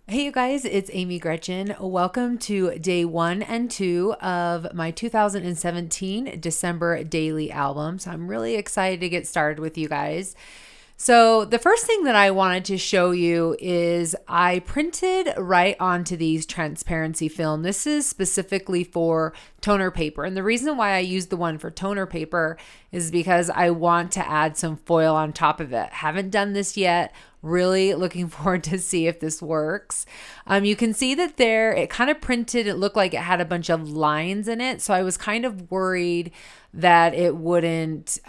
Hey you guys, it's Amy Gretchen. Welcome to day 1 and 2 of my 2017 December daily album. So I'm really excited to get started with you guys. So the first thing that I wanted to show you is I printed right onto these transparency film. This is specifically for toner paper. And the reason why I used the one for toner paper is because I want to add some foil on top of it. Haven't done this yet. Really looking forward to see if this works. You can see that there, it kind of printed, it looked like it had a bunch of lines in it. So I was kind of worried that it wouldn't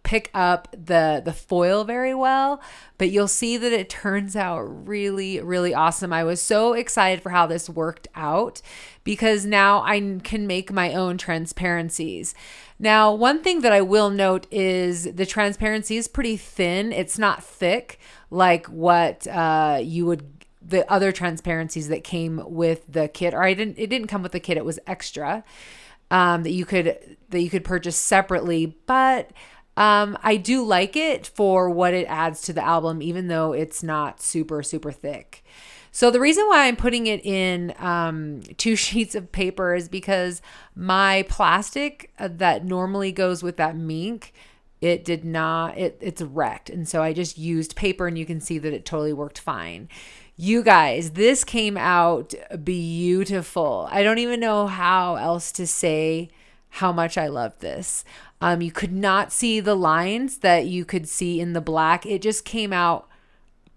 pick up the foil very well, but you'll see that it turns out really, really awesome. I was so excited for how this worked out because now I can make my own transparencies. Now, one thing that I will note is the transparency is pretty thin. It's not thick like what the other transparencies that came with the kit, or it didn't come with the kit. It was extra that you could purchase separately, but I do like it for what it adds to the album, even though it's not super, super thick. So the reason why I'm putting it in 2 sheets of paper is because my plastic that normally goes with that Minc, it's wrecked. And so I just used paper, and you can see that it totally worked fine. You guys, this came out beautiful. I don't even know how else to say how much I love this. You could not see the lines that you could see in the black. It just came out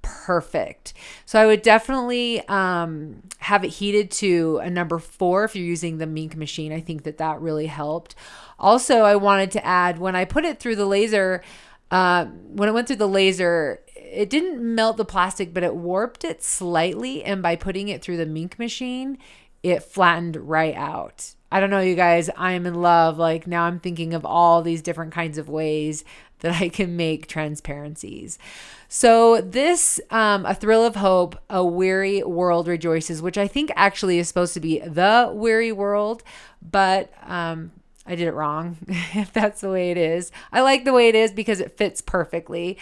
perfect. So I would definitely have it heated to a number 4 if you're using the Minc machine. I think that really helped. Also, I wanted to add, when I put it through the laser, when it went through the laser, it didn't melt the plastic, but it warped it slightly. And by putting it through the Minc machine, it flattened right out. I don't know, you guys, I am in love. Like, now I'm thinking of all these different kinds of ways that I can make transparencies. So this, A Thrill of Hope, A Weary World Rejoices, which I think actually is supposed to be The Weary World, but I did it wrong, if that's the way it is. I like the way it is because it fits perfectly.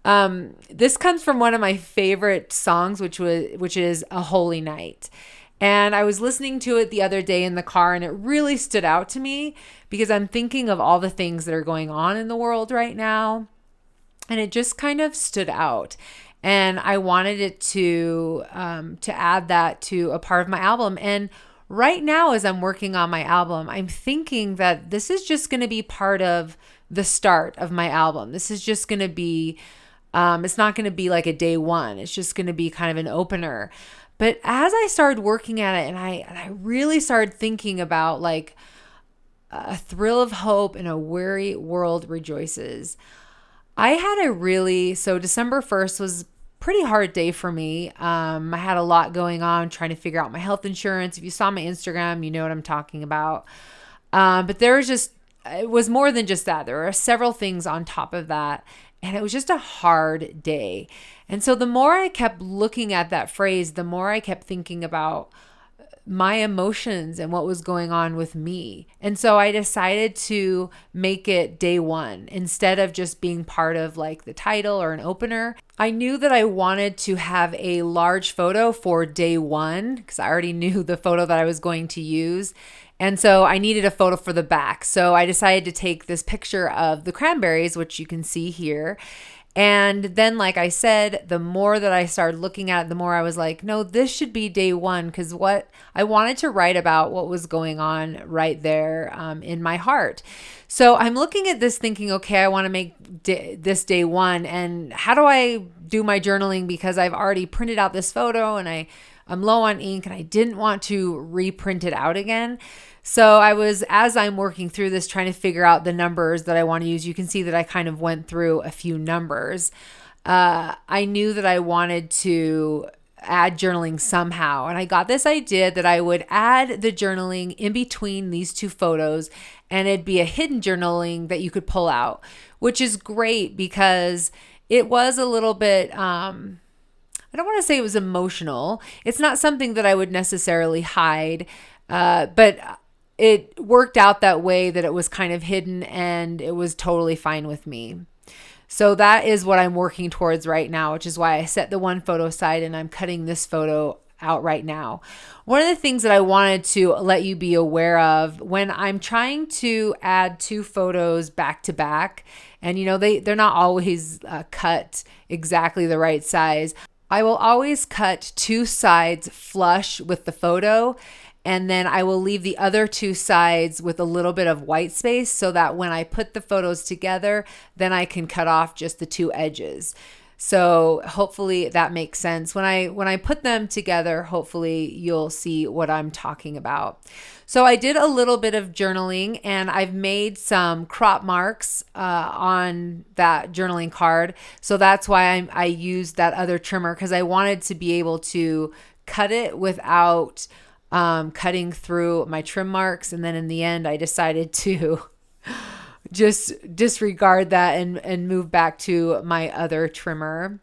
This comes from one of my favorite songs, which is A Holy Night. And I was listening to it the other day in the car, and it really stood out to me because I'm thinking of all the things that are going on in the world right now. And it just kind of stood out. And I wanted it to add that to a part of my album. And right now, as I'm working on my album, I'm thinking that this is just going to be part of the start of my album. This is just going to be, it's not going to be like a day 1. It's just going to be kind of an opener. But as I started working at it, and I really started thinking about like A Thrill of Hope and A Weary World Rejoices, I had so December 1st was a pretty hard day for me. I had a lot going on trying to figure out my health insurance. If you saw my Instagram, you know what I'm talking about. But it was more than just that. There were several things on top of that. And it was just a hard day. And so the more I kept looking at that phrase, the more I kept thinking about my emotions and what was going on with me. And so I decided to make it day 1 instead of just being part of like the title or an opener. I knew that I wanted to have a large photo for day 1 because I already knew the photo that I was going to use. And so I needed a photo for the back. So I decided to take this picture of the cranberries, which you can see here. And then, like I said, the more that I started looking at it, the more I was like, no, this should be day 1, because what I wanted to write about what was going on right there in my heart. So I'm looking at this thinking, okay, I want to make this day 1. And how do I do my journaling? Because I've already printed out this photo and I'm low on ink and I didn't want to reprint it out again. So as I'm working through this, trying to figure out the numbers that I want to use, you can see that I kind of went through a few numbers. I knew that I wanted to add journaling somehow. And I got this idea that I would add the journaling in between these 2 photos, and it'd be a hidden journaling that you could pull out, which is great because it was a little bit, I don't want to say it was emotional. It's not something that I would necessarily hide, but it worked out that way that it was kind of hidden, and it was totally fine with me. So that is what I'm working towards right now, which is why I set the one photo aside and I'm cutting this photo out right now. One of the things that I wanted to let you be aware of when I'm trying to add two photos back to back, and you know, they're not always cut exactly the right size. I will always cut two sides flush with the photo, and then I will leave the other two sides with a little bit of white space so that when I put the photos together, then I can cut off just the two edges. So hopefully that makes sense. When I put them together, hopefully you'll see what I'm talking about. So I did a little bit of journaling, and I've made some crop marks on that journaling card. So that's why I used that other trimmer, because I wanted to be able to cut it without cutting through my trim marks. And then in the end, I decided to just disregard that and move back to my other trimmer.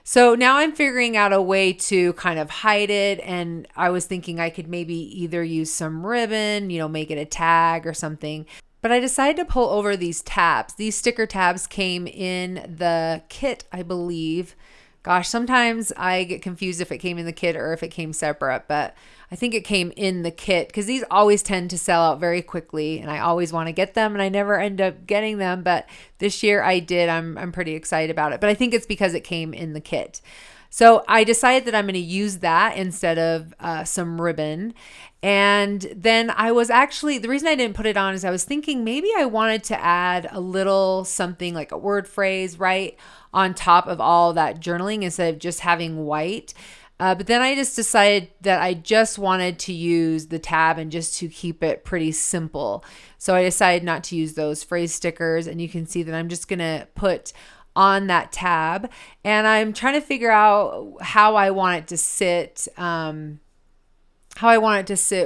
So now I'm figuring out a way to kind of hide it. And I was thinking I could maybe either use some ribbon, you know, make it a tag or something. But I decided to pull over these tabs. These sticker tabs came in the kit, I believe. Gosh, sometimes I get confused if it came in the kit or if it came separate, but I think it came in the kit because these always tend to sell out very quickly and I always want to get them and I never end up getting them. But this year I did. I'm pretty excited about it, but I think it's because it came in the kit. So I decided that I'm going to use that instead of some ribbon. And then I was actually, the reason I didn't put it on is I was thinking maybe I wanted to add a little something like a word phrase right on top of all that journaling instead of just having white. But then I just decided that I just wanted to use the tab and just to keep it pretty simple. So I decided not to use those phrase stickers, and you can see that I'm just going to put on that tab, and I'm trying to figure out how I want it to sit,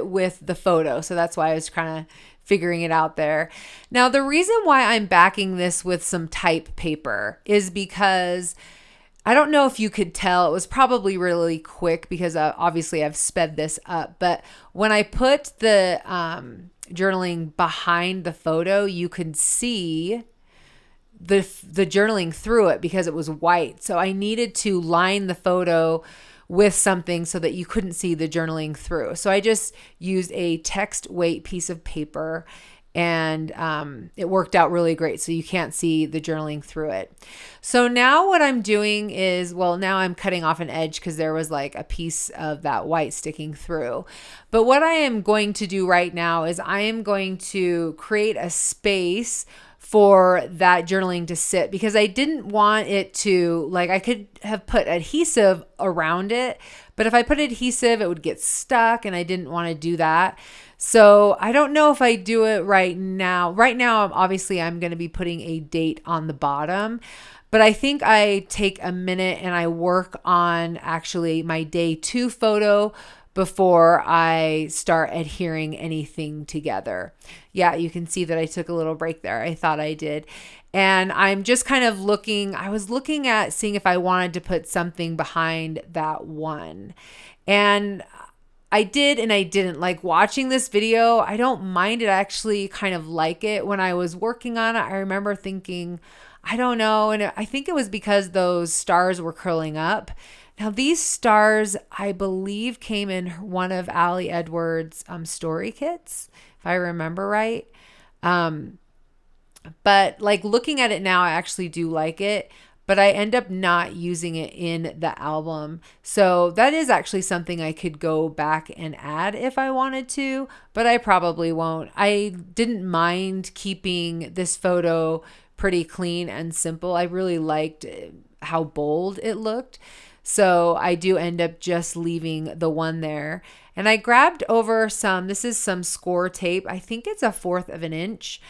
with the photo. So that's why I was kind of figuring it out there. Now, the reason why I'm backing this with some type paper is because I don't know if you could tell, it was probably really quick because obviously I've sped this up, but when I put the journaling behind the photo, you can see the journaling through it because it was white. So I needed to line the photo with something so that you couldn't see the journaling through. So I just used a text weight piece of paper, and it worked out really great. So you can't see the journaling through it. So now what I'm doing is, well, now I'm cutting off an edge because there was like a piece of that white sticking through. But what I am going to do right now is I am going to create a space for that journaling to sit, because I didn't want it to, like, I could have put adhesive around it, but if I put adhesive, it would get stuck, and I didn't want to do that. So I don't know if I do it right now. Right now, obviously, I'm going to be putting a date on the bottom, but I think I take a minute and I work on actually my day 2 photo before I start adhering anything together. Yeah, you can see that I took a little break there. I thought I did. And I'm just kind of I was looking at seeing if I wanted to put something behind that one. And I did and I didn't. Like, watching this video, I don't mind it. I actually kind of like it. When I was working on it, I remember thinking, I don't know. And I think it was because those stars were curling up. Now, these stars, I believe, came in one of Ali Edwards' story kits, if I remember right. But like, looking at it now, I actually do like it, but I end up not using it in the album. So that is actually something I could go back and add if I wanted to, but I probably won't. I didn't mind keeping this photo pretty clean and simple. I really liked how bold it looked. So I do end up just leaving the one there. And I grabbed over this is some score tape. I think it's 1/4 of an inch.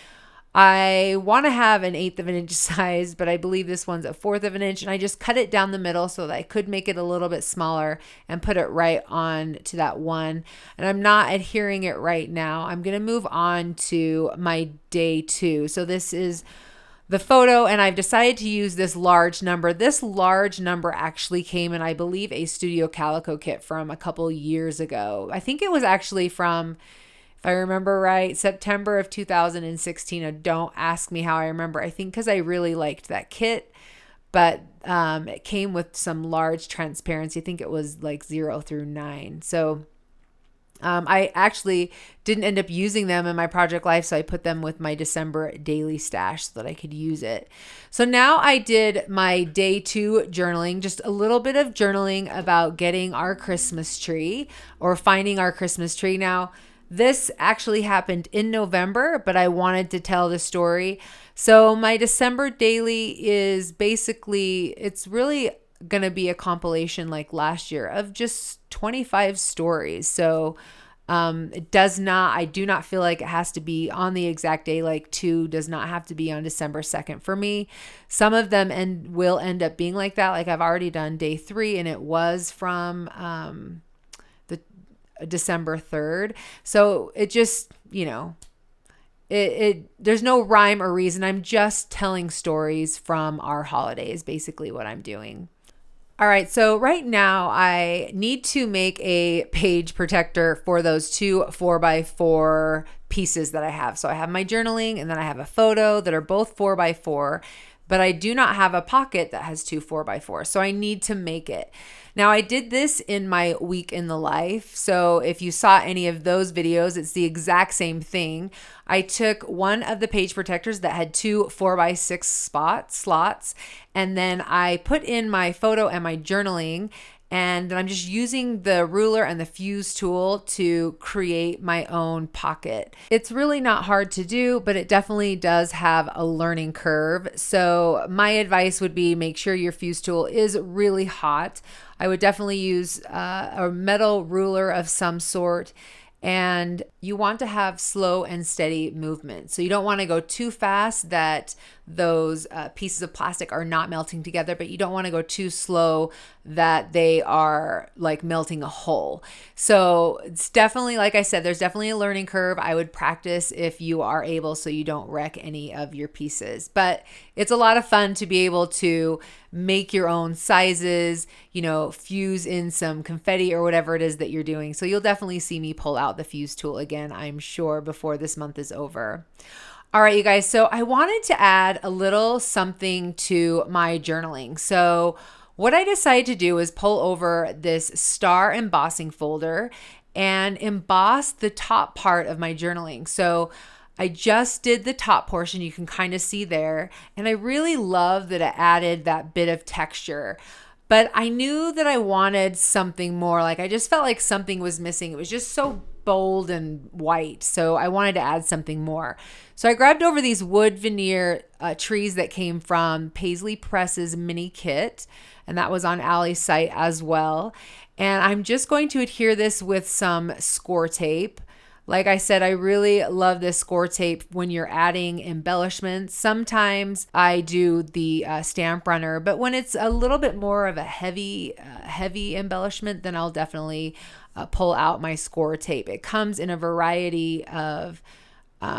I want to have an 1/8 of an inch size, but I believe this one's 1/4 of an inch. And I just cut it down the middle so that I could make it a little bit smaller and put it right on to that one. And I'm not adhering it right now. I'm going to move on to my day 2. So this is the photo, and I've decided to use this large number. This large number actually came in, I believe, a Studio Calico kit from a couple years ago. I think it was actually from, if I remember right, September of 2016. Don't ask me how I remember. I think because I really liked that kit, but it came with some large transparency. I think it was like 0 through 9. So I actually didn't end up using them in my project life, so I put them with my December daily stash so that I could use it. So now I did my day 2 journaling, just a little bit of journaling about getting our Christmas tree or finding our Christmas tree. Now, this actually happened in November, but I wanted to tell the story. So my December daily is basically, it's really going to be a compilation like last year of just 25 stories. So I do not feel like it has to be on the exact day. Like 2 does not have to be on December 2nd for me. Some of them will end up being like that. Like I've already done day 3 and it was from the December 3rd. So it just, there's no rhyme or reason. I'm just telling stories from our holidays, basically what I'm doing. All right, so right now I need to make a page protector for those 2 4x4 pieces that I have. So I have my journaling and then I have a photo that are both 4x4, but I do not have a pocket that has 2 4x4. So I need to make it. Now I did this in my week in the life. So if you saw any of those videos, it's the exact same thing. I took one of the page protectors that had 2 4x6 slots, and then I put in my photo and my journaling, and I'm just using the ruler and the fuse tool to create my own pocket. It's really not hard to do, but it definitely does have a learning curve. So my advice would be make sure your fuse tool is really hot. I would definitely use a metal ruler of some sort. And you want to have slow and steady movement. So you don't want to go too fast that those pieces of plastic are not melting together, but you don't want to go too slow that they are like melting a hole. So it's definitely, like I said, there's definitely a learning curve. I would practice if you are able so you don't wreck any of your pieces. But it's a lot of fun to be able to make your own sizes, fuse in some confetti or whatever it is that you're doing. So you'll definitely see me pull out the fuse tool again, I'm sure, before this month is over. All right, you guys. So I wanted to add a little something to my journaling. So what I decided to do is pull over this star embossing folder and emboss the top part of my journaling. So I just did the top portion, you can kind of see there, and I really love that it added that bit of texture. But I knew that I wanted something more. Like I just felt like something was missing. It was just so bold and white. So I wanted to add something more. So I grabbed over these wood veneer trees that came from Paislee Press's mini kit. And that was on Allie's site as well. And I'm just going to adhere this with some score tape. Like I said, I really love this score tape when you're adding embellishments. Sometimes I do the stamp runner, but when it's a little bit more of a heavy embellishment, then I'll definitely pull out my score tape. It comes in a variety of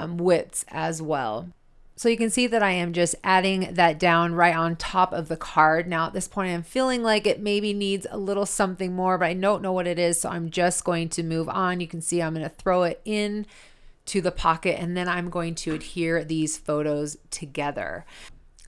widths as well. So you can see that I am just adding that down right on top of the card. Now at this point, I'm feeling like it maybe needs a little something more, but I don't know what it is. So I'm just going to move on. You can see I'm going to throw it in to the pocket, and then I'm going to adhere these photos together.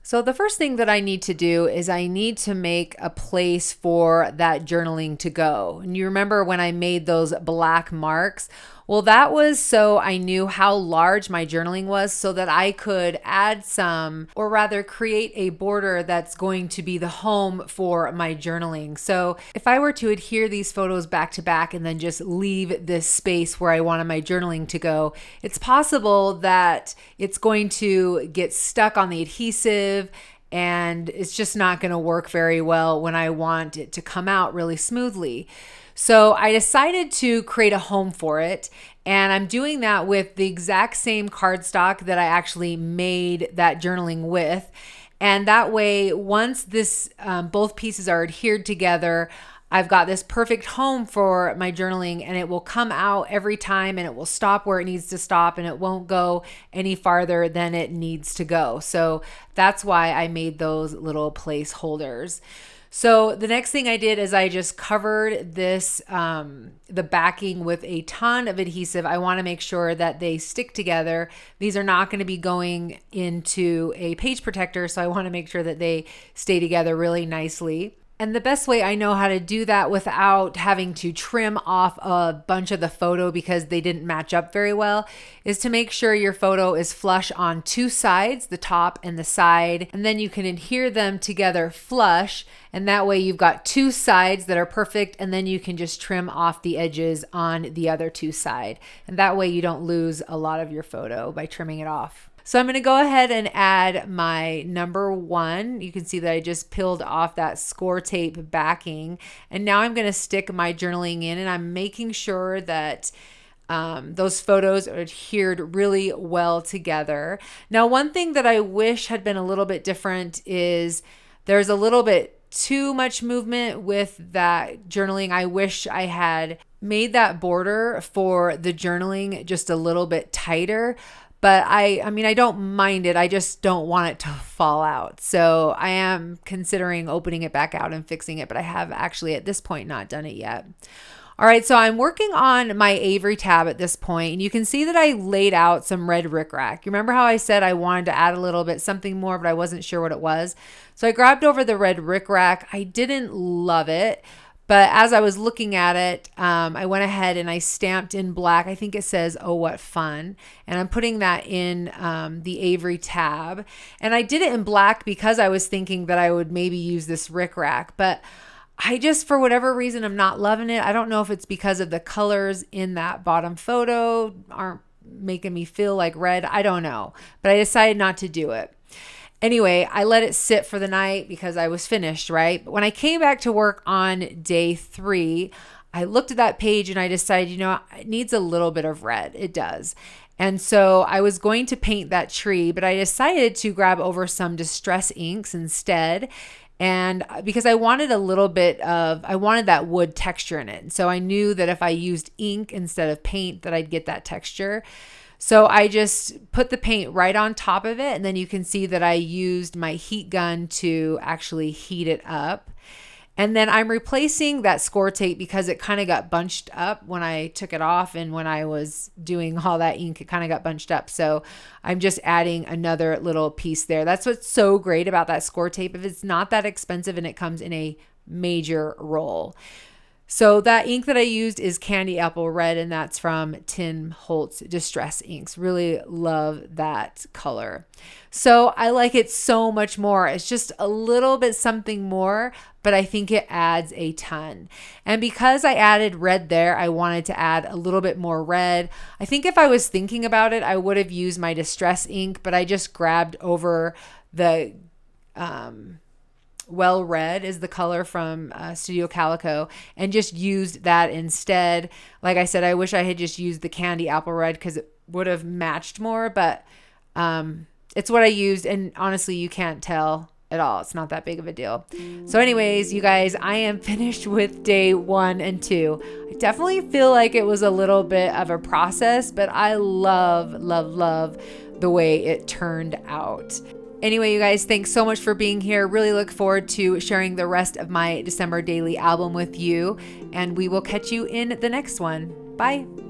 So the first thing that I need to do is I need to make a place for that journaling to go. And you remember when I made those black marks? Well, that was so I knew how large my journaling was so that I could add some, or rather create a border that's going to be the home for my journaling. So if I were to adhere these photos back to back and then just leave this space where I wanted my journaling to go, it's possible that it's going to get stuck on the adhesive and it's just not going to work very well when I want it to come out really smoothly. So I decided to create a home for it, and I'm doing that with the exact same cardstock that I actually made that journaling with. And that way, once this both pieces are adhered together, I've got this perfect home for my journaling, and it will come out every time and it will stop where it needs to stop and it won't go any farther than it needs to go. So that's why I made those little placeholders. So the next thing I did is I just covered this, the backing with a ton of adhesive. I want to make sure that they stick together. These are not going to be going into a page protector, so I want to make sure that they stay together really nicely. And the best way I know how to do that without having to trim off a bunch of the photo because they didn't match up very well is to make sure your photo is flush on two sides, the top and the side, and then you can adhere them together flush, and that way you've got two sides that are perfect, and then you can just trim off the edges on the other two sides. And that way you don't lose a lot of your photo by trimming it off. So I'm going to go ahead and add my number 1. You can see that I just peeled off that score tape backing. And now I'm going to stick my journaling in, and I'm making sure that those photos are adhered really well together. Now, one thing that I wish had been a little bit different is there's a little bit too much movement with that journaling. I wish I had made that border for the journaling just a little bit tighter. But I mean, I don't mind it. I just don't want it to fall out. So I am considering opening it back out and fixing it, but I have actually at this point not done it yet. All right, so I'm working on my Avery tab at this point, and you can see that I laid out some red rickrack. You remember how I said I wanted to add a little bit something more, but I wasn't sure what it was. So I grabbed over the red rickrack. I didn't love it. But as I was looking at it, I went ahead and I stamped in black. I think it says, "Oh, what fun." And I'm putting that in the Avery tab. And I did it in black because I was thinking that I would maybe use this rickrack. But I just, for whatever reason, I'm not loving it. I don't know if it's because of the colors in that bottom photo aren't making me feel like red. I don't know. But I decided not to do it. Anyway, I let it sit for the night because I was finished, right? But when I came back to work on day 3, I looked at that page and I decided, it needs a little bit of red. It does. And so I was going to paint that tree, but I decided to grab over some distress inks instead. And because I wanted I wanted that wood texture in it. And so I knew that if I used ink instead of paint that I'd get that texture. So I just put the paint right on top of it, and then you can see that I used my heat gun to actually heat it up. And then I'm replacing that score tape because it kind of got bunched up when I took it off, and when I was doing all that ink, it kind of got bunched up. So I'm just adding another little piece there. That's what's so great about that score tape. If it's not that expensive and it comes in a major roll. So that ink that I used is Candy Apple Red, and that's from Tim Holtz Distress Inks. Really love that color. So I like it so much more. It's just a little bit something more, but I think it adds a ton. And because I added red there, I wanted to add a little bit more red. I think if I was thinking about it, I would have used my Distress ink, but I just grabbed over the Well Red is the color from Studio Calico, and just used that instead. Like I said, I wish I had just used the Candy Apple Red because it would have matched more, but it's what I used, and honestly, you can't tell at all. It's not that big of a deal. So anyways, you guys, I am finished with day 1 and 2. I definitely feel like it was a little bit of a process, but I love, love, love the way it turned out. Anyway, you guys, thanks so much for being here. Really look forward to sharing the rest of my December daily album with you, and we will catch you in the next one. Bye.